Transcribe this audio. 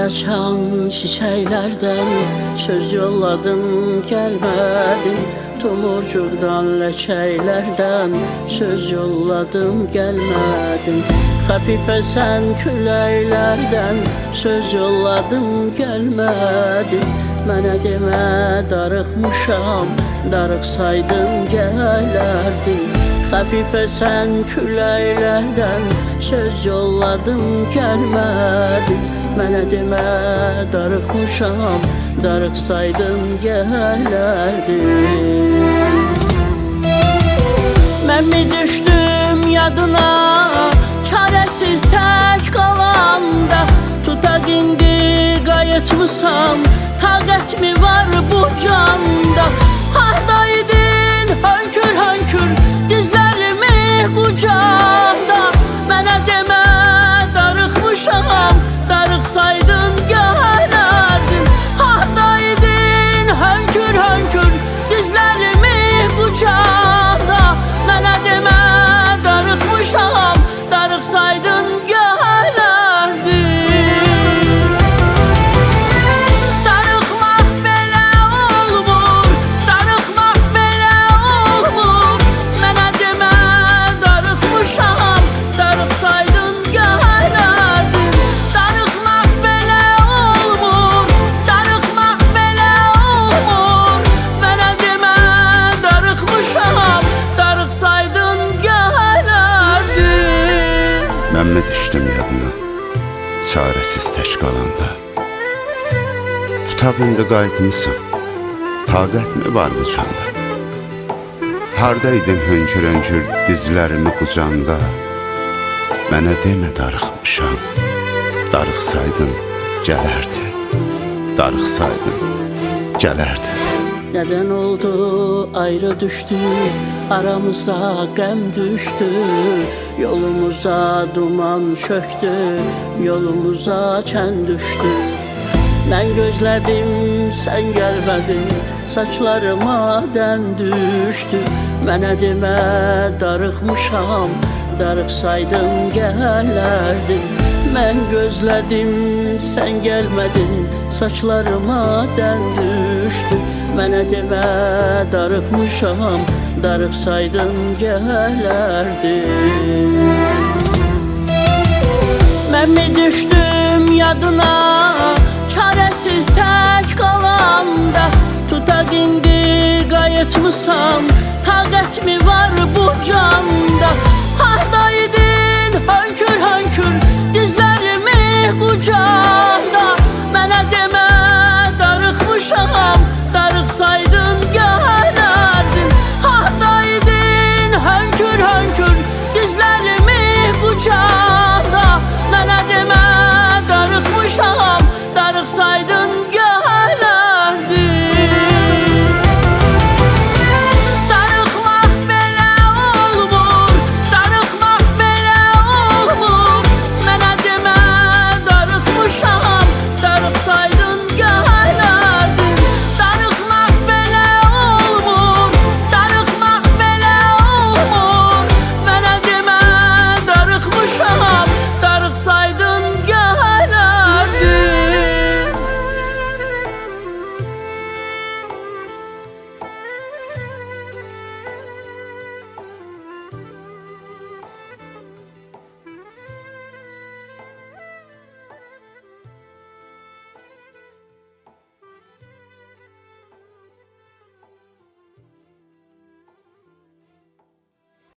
açan çiçeklerden söz yolladım gelmedin. Tomurcukdan leçeylerden söz yolladım gelmedin. Hafife sen küleylerden söz yolladım gelmedin. Mənə demə darıxmışam, darıxsaydın gələrdin. Hafife sen küleylerden söz yolladım gelmedin. Mənə demə darıxmışam, darıxsaydın gələrdin. Mən mi düşdüm yadına, çarəsiz tək qalanda? Tutaq indi qayıtmısan, taqət mi var bu canda? Hardaydın hönkür hönkür dizlərimi qucaqda? Mənə demə darıxmışam, darıxsaydın gələrdin. Hardaydın hönkür hönkür dizlərimi qucaqda? Mənə demə darıxmışam, darıxsaydın gələrdin. Darıxmaq belə olmur, darıxmaq belə olmur. Mənə demə darıxmışam, darıxsaydın gələrdin. Darıxmaq belə olmur, darıxmaq belə olmur. Mənə demə darıxmışam, darıxsaydın gələrdin. Mən mi düşdüm yadına, çarəsiz tək qalanda? Tutaq indi qayıtmısan, taqət mi var bu canda? Hardaydın hönkür hönkür dizlərimi qucanda? Mənə demə darıxmışam, darıxsaydın gələrdin. Darıxsaydın gələrdin. Neden oldu ayrı düştük, aramıza qəm düştü. Yolumuza duman çöktü, yolumuza çən düştü. Mən gözlədim, sən gəlmədin, saçlarıma dən düştü. Mənə demə darıxmışam, darıxsaydın gələrdin. Mən gözlədim, sən gəlmədin, saçlarıma dən düştü. Mənə demə darıxmışam, darıxsaydın gələrdin. Mən mi düşdüm yadına, çarəsiz tək qalanda? Tutaq indi qayıtmısan, taqət mi var bu canda? Hardaydın hönkür hönkür dizlərimi qucaqda?